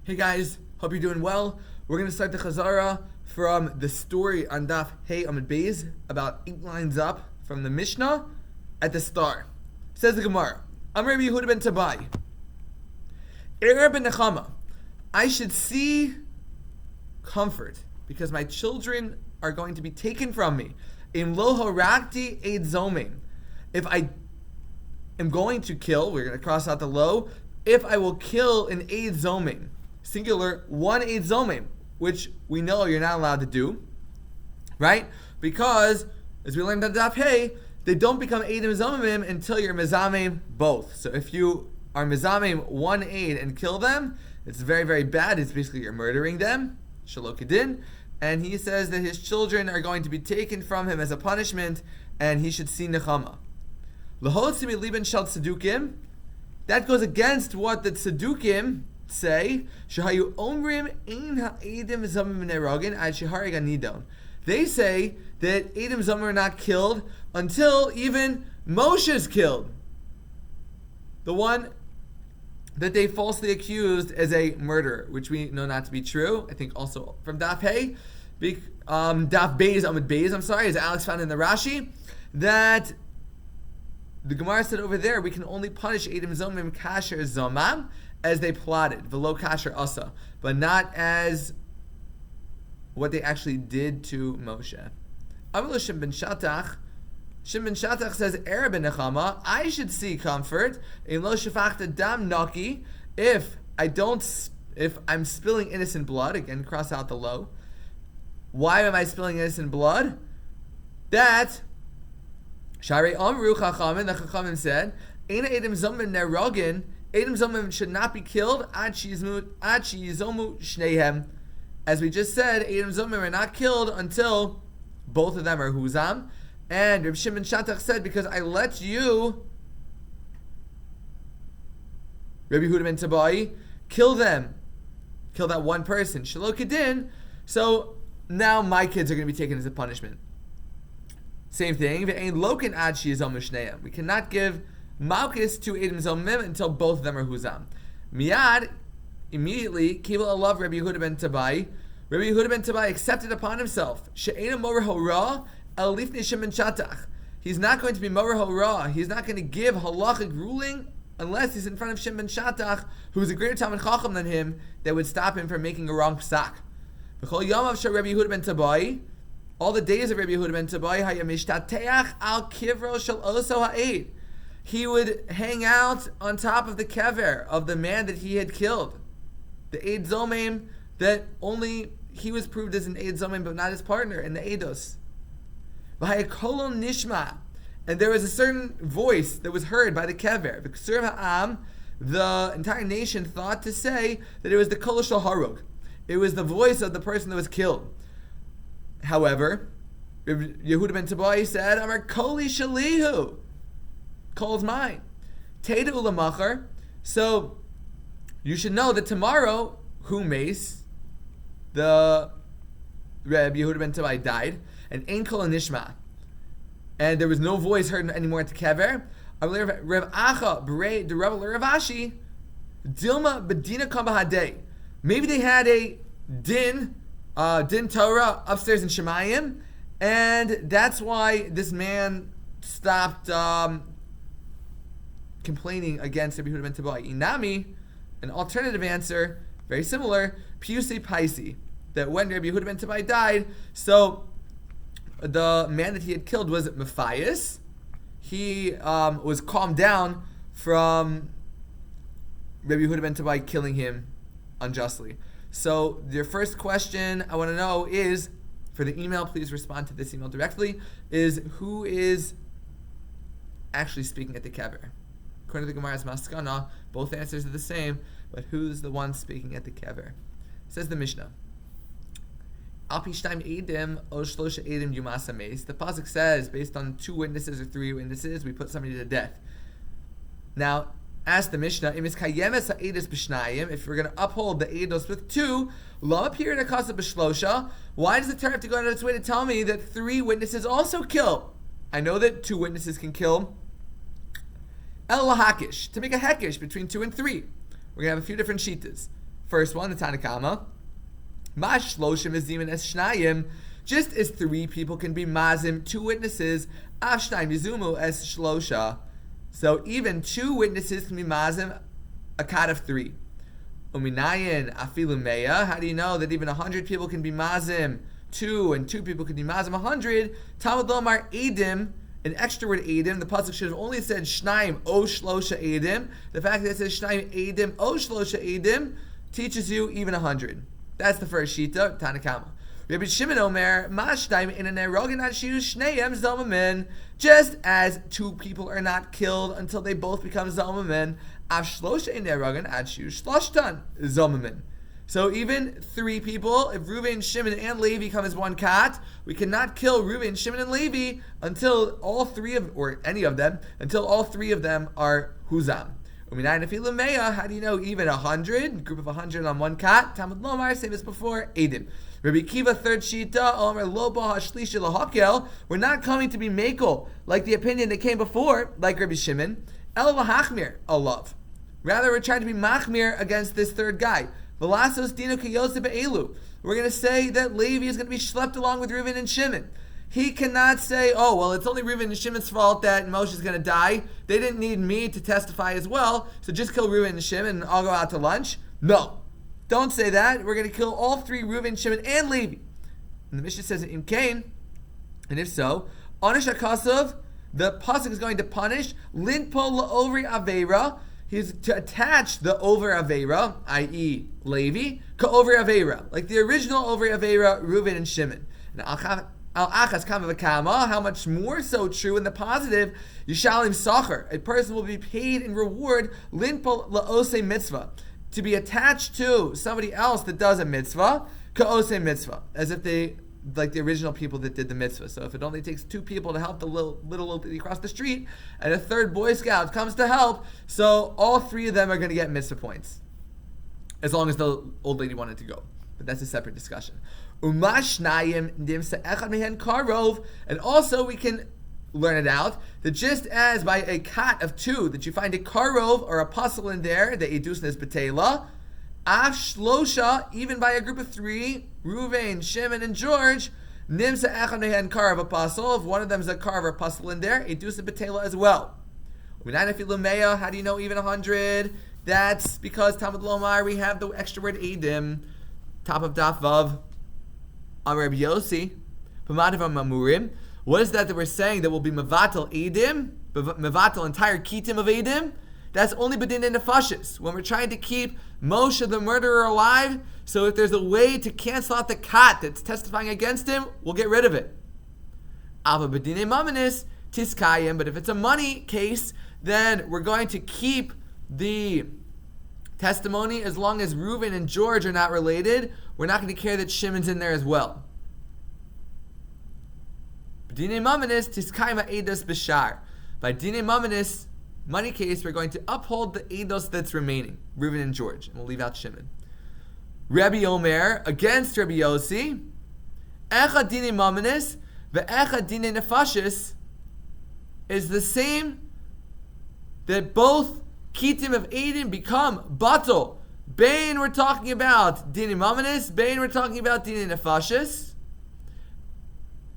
Hey guys, hope you're doing well. We're going to start the Chazara from the story on Daf Hey Amud Beis, about 8 lines up from the Mishnah at the start. Says the Gemara, Amar Rabbi Yehuda ben Tabai, Erer ben Nechama, I should see comfort because my children are going to be taken from me. In lo harakti eid zomein. If I am going to kill, we're going to cross out the lo, if I will kill an eid zomein, singular, one eid zomein, which we know you're not allowed to do, right? Because, as we learned on Daf Hey, they don't become eidim zomim until you're mezamim both. So if you are mezamim one eid and kill them, it's very, very bad. It's basically you're murdering them, shalok kedin. And he says that his children are going to be taken from him as a punishment, and he should see nechama. Lahotzimi liben shel tzedukim. That goes against what the tzedukim say. Shahayu omrim ein ha'edim zomim neragin ad shehareg anidon. They say that edim zomim are not killed until even Moshe is killed, the one that they falsely accused as a murderer, which we know not to be true. I think also from Daf Hey, Daf Beis Amud Beis, as Alex found in the Rashi, that the Gemara said over there we can only punish Edim Zomim Kasher Zomam as they plotted, Velo Kasher Asa, but not as what they actually did to Moshe. Amar Shimon ben Shatach, Shimon ben Shatach says, Erer ben Nechama, I should see comfort in lo shefachta dam naki, if I'm spilling innocent blood, again cross out the lo. Why am I spilling innocent blood? That Shari Amru Chachamim, the Chachamim said, Eina Edim Zomim Nerogin, Edim Zomim should not be killed ad sheyizomu shneihem. As we just said, Edim Zomim are not killed until both of them are huzam. And Reb Shimon Shatach said, because I let you, Rabbi Yehuda ben Tabai, kill them, kill that one person, Shalok Kedin, so now my kids are going to be taken as a punishment. Same thing, we cannot give Makkos to Edim Zomim until both of them are huzam. Miyad, immediately, Kibel alav Rabbi Yehuda ben Tabai, Rabbi Yehuda ben Tabai accepted upon himself, She'ena Morer Hora, he's not going to be Morer Hora. He's not going to give halachic ruling unless he's in front of Shimon Shatach, who is a greater Talmid Chacham than him, that would stop him from making a wrong psak. All the days of Rabbi Yehuda ben Tabai, al kivro shel oso ha'ed. He would hang out on top of the kever of the man that he had killed, the Eid Zomim, that only he was proved as an Eid Zomim, but not his partner in the Eidos. And there was a certain voice that was heard by the kever. The entire nation thought to say that it was the kol shel harug. It was the voice of the person that was killed. However, Yehuda ben Tabai said, Amar koli shalihu. Kol's mine. Teda ulamachar. So you should know that tomorrow, who mace? The Reb Yehuda ben Tabai died. And ein kol nishma, and there was no voice heard anymore at the kever. Rev Acha b'rei the Rebbe Rav Ashi Dilma bedina kam b'hadei. Maybe they had a din Torah upstairs in Shemayim, and that's why this man stopped complaining against Rabbi Yehuda ben Tabai. Inami, an alternative answer, very similar, Piusei Paisi, that when Rabbi Yehuda ben Tabai died, so the man that he had killed was Matthias. He was calmed down from Rabbi Yehuda ben Tabai killing him unjustly. So your first question I want to know is, for the email, please respond to this email directly, is who is actually speaking at the kever? According to the Gemara's Maskana, both answers are the same, but who's the one speaking at the kever? Says the Mishnah. The pasuk says, based on 2 witnesses or 3 witnesses, we put somebody to death. Now, ask the Mishnah, if we're going to uphold the eidos with 2, why does the Torah have to go out of its way to tell me that 3 witnesses also kill? I know that 2 witnesses can kill. El lahakish, to make a hekish between 2 and 3. We're going to have a few different shitas. First one, the Tanakama. Mash shloshim ezimin es shnayim. Just as 3 people can be mazim, 2 witnesses, av shnayim yizumu es shlosha. So even 2 witnesses can be mazim, a kat of 3. Uminayin afilu meya. How do you know that even 100 people can be mazim 2 and 2 people can be mazim 100? Talmud lomar edim, an extra word edim. The pasuk should have only said shnaim o shlosha edim. The fact that it says shnaim edim o shlosha edim teaches you even 100. That's the first shita, Tanakama. Rabbi Shimon Omer, Mashtaim in an erogin ashiu shneim zomamin. Just as 2 people are not killed until they both become zomamin, av shlosha in erogin ashiu shloshtan zomamin. So even 3 people, if Reuven, Shimon, and Levi come as 1 kat, we cannot kill Reuven, Shimon, and Levi until all 3 of, or any of them, until all 3 of them are huzam. How do you know even 100, group of 100 on 1 kat? Talmud lomar, same as before, edim. Rabbi Kiva, third shita, Omer loba hashlishi lahakel. We're not coming to be mekel like the opinion that came before, like Rabbi Shimon. El lahachmir, alav. Rather, we're trying to be machmir against this third guy. Velasos dino kiyoseh be'elu. We're going to say that Levi is going to be schlepped along with Reuven and Shimon. He cannot say, oh, well, it's only Reuven and Shimon's fault that Moshe is going to die. They didn't need me to testify as well, so just kill Reuven and Shimon and I'll go out to lunch. No. Don't say that. We're going to kill all 3, Reuven, Shimon, and Levi. And the Mishnah says in Cain, and if so, Onish HaKasav, the pasuk is going to punish Lintpol La'ovri Aveira. He's to attach the over Aveira, i.e. Levi, Ka'ovri Aveira, like the original Ovri Aveira, Reuven and Shimon. Now, Al-achas kama v'kama, how much more so true in the positive, Yishalim Sacher, a person will be paid in reward, Linpol la'ose mitzvah, to be attached to somebody else that does a mitzvah, ka'ose mitzvah, as if they, like the original people that did the mitzvah. So if it only takes 2 people to help the little old lady across the street, and a 3rd Boy Scout comes to help, so all 3 of them are going to get mitzvah points, as long as the old lady wanted to go. But that's a separate discussion. And also we can learn it out that just as by a kat of 2 that you find a karov or a puzzle in there, the edusna is betela, af shlosha, even by a group of 3, Reuven, Shimon, and George, nimsa echad mehen karov a puzzle. If one of them is a karov or a puzzle in there, edusna betela as well. How do you know even 100? That's because Talmud lomar, we have the extra word edim, top of daf vav. Amar Rabbi Yossi, Pamadavam Mamurim. What is that we're saying that will be mevatel edim, mevatel entire kitim of edim? That's only bedin in nefashis. When we're trying to keep Moshe the murderer alive, so if there's a way to cancel out the kat that's testifying against him, we'll get rid of it. Ava bedin mamanis tiskayim. But if it's a money case, then we're going to keep the testimony as long as Reuven and George are not related. We're not going to care that Shimon's in there as well. Dine mamanis tiskaima eidos b'shar. By dine mamanis, money case, we're going to uphold the eidos that's remaining, Reuven and George, and we'll leave out Shimon. Rabbi Omer against Rabbi Yossi, echa dine mamanis ve'echa dine nefashis, is the same that both kitim of Eden become batal. Bain, we're talking about dini mamanis. Bain, we're talking about dini nefashis.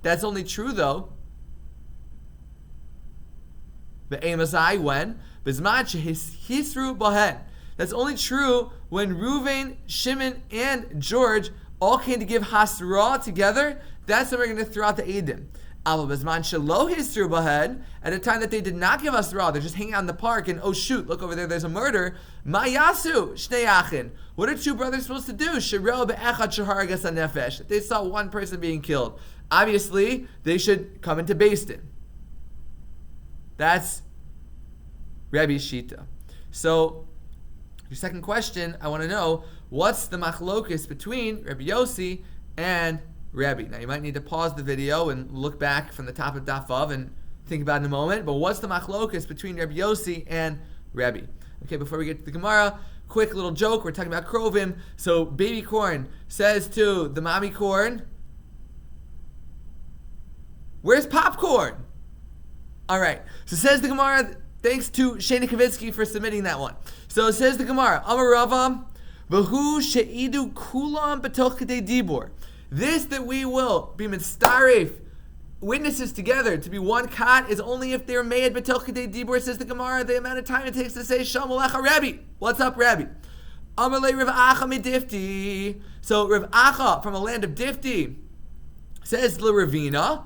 That's only true though. The Amazai when bizmach hisru bahen. That's only true when Reuven, Shimon, and George all came to give hasra together. That's when we're going to throw out the Edim. At a time that they did not give us raw, they're just hanging out in the park and oh shoot, look over there, there's a murder. Mayasu shnei achin. What are 2 brothers supposed to do? They saw 1 person being killed. Obviously, they should come into Beis Din. That's Rabbi Shita. So, your second question, I want to know, what's the machlokes between Rabbi Yossi and Rabbi? Now you might need to pause the video and look back from the top of Daf Vav and think about it in a moment, but what's the machlokes between Rabbi Yossi and Rabbi? Okay, before we get to the Gemara, quick little joke, we're talking about krovim. So baby corn says to the mommy corn, where's popcorn? Alright, so says the Gemara, thanks to Shani Kavitsky for submitting that one. So it says the Gemara, Amar Rava, V'hu she'idu kulam b'toch kedei dibur. This that we will be mitzaref, witnesses together to be one kat, is only if they're made b'toch kedei dibur, says the Gemara, the amount of time it takes to say Shalom Alecha Rabbi. What's up, Rabbi? Amalei Rav Acha midifti. So Rav Acha from a land of Difti says l'Ravina,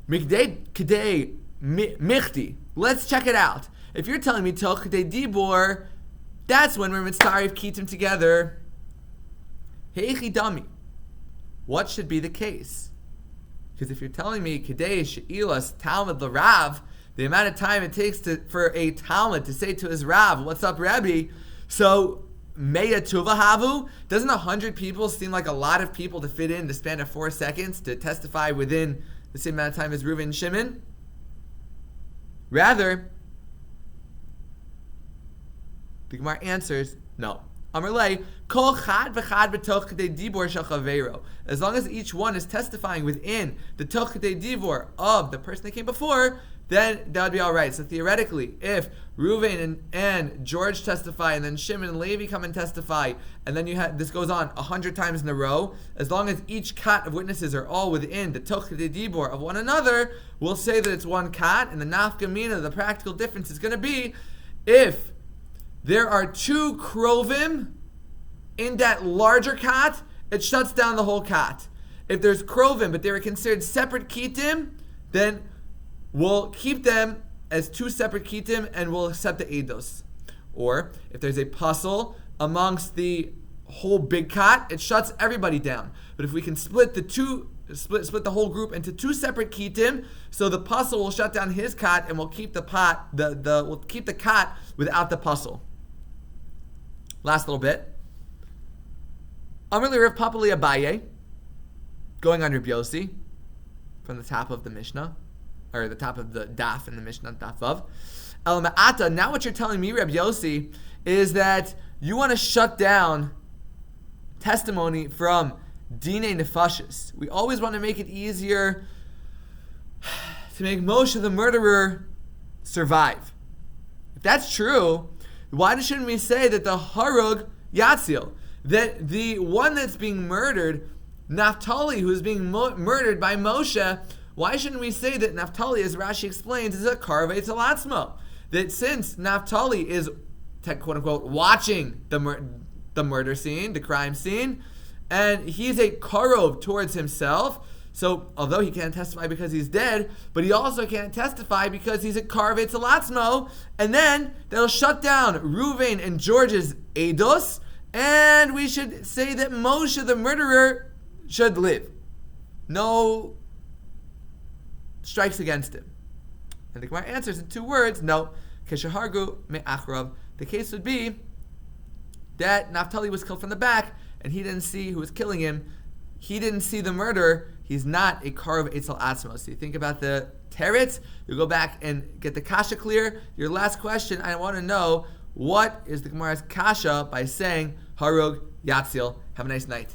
mikdei kedei michti. Let's check it out. If you're telling me toch kedei dibur, that's when we're mitzaref kitim together. Heichi dami. What should be the case? Because if you're telling me kedei she'ilas talmud l'rav, the amount of time it takes for a talmud to say to his rav, "What's up, Rabbi?" So Meya Tuva Havu, doesn't 100 people seem like a lot of people to fit in the span of 4 seconds to testify within the same amount of time as Reuven and Shimon? Rather, the Gemara answers, no. Amarlei, kol chad v'chad b'toch kedei dibur shel chaveiro. As long as each one is testifying within the toch kedei dibur of the person that came before, then that would be all right. So theoretically, if Reuven and George testify, and then Shimon and Levi come and testify, and then you have this goes on 100 times in a row, as long as each kat of witnesses are all within the toch kedei dibur of one another, we'll say that it's one kat. And the nafka mina, the practical difference is going to be if there are 2 krovim in that larger kat, it shuts down the whole kat. If there's krovim, but they were considered separate kitim, then we'll keep them as 2 separate kitim and we'll accept the eidos. Or if there's a puzzle amongst the whole big kat, it shuts everybody down. But if we can split the whole group into 2 separate kitim, so the puzzle will shut down his kat and we'll keep we'll keep the kat without the puzzle. Last little bit. Amrli Rav Papali Abaye, going on Rabbi Yossi, from the top of the Mishnah, or the top of the daf in the Mishnah, daf of. El Ma'ata, now what you're telling me, Rabbi Yossi, is that you want to shut down testimony from Dinei Nefashis. We always want to make it easier to make Moshe the murderer survive. If that's true, why shouldn't we say that the Harug Yatzil, that the one that's being murdered, Naphtali, who is being murdered by Moshe, why shouldn't we say that Naphtali, as Rashi explains, is a karvei talatzmo? That since Naphtali is, quote unquote, watching the murder scene, the crime scene, and he's a karov towards himself, so although he can't testify because he's dead, but he also can't testify because he's a karvei talatzmo, and then they'll shut down Reuven and George's eidos, and we should say that Moshe, the murderer, should live. No strikes against him. And the Gemara answers in 2 words, no. Keshahargu me'achrav. The case would be that Naphtali was killed from the back, and he didn't see who was killing him. He didn't see the murder. He's not a karv etzel atzmo. So you think about the teretz, you go back and get the kasha clear. Your last question, I want to know, what is the Gemara's kasha by saying Harug Yatzil? Have a nice night.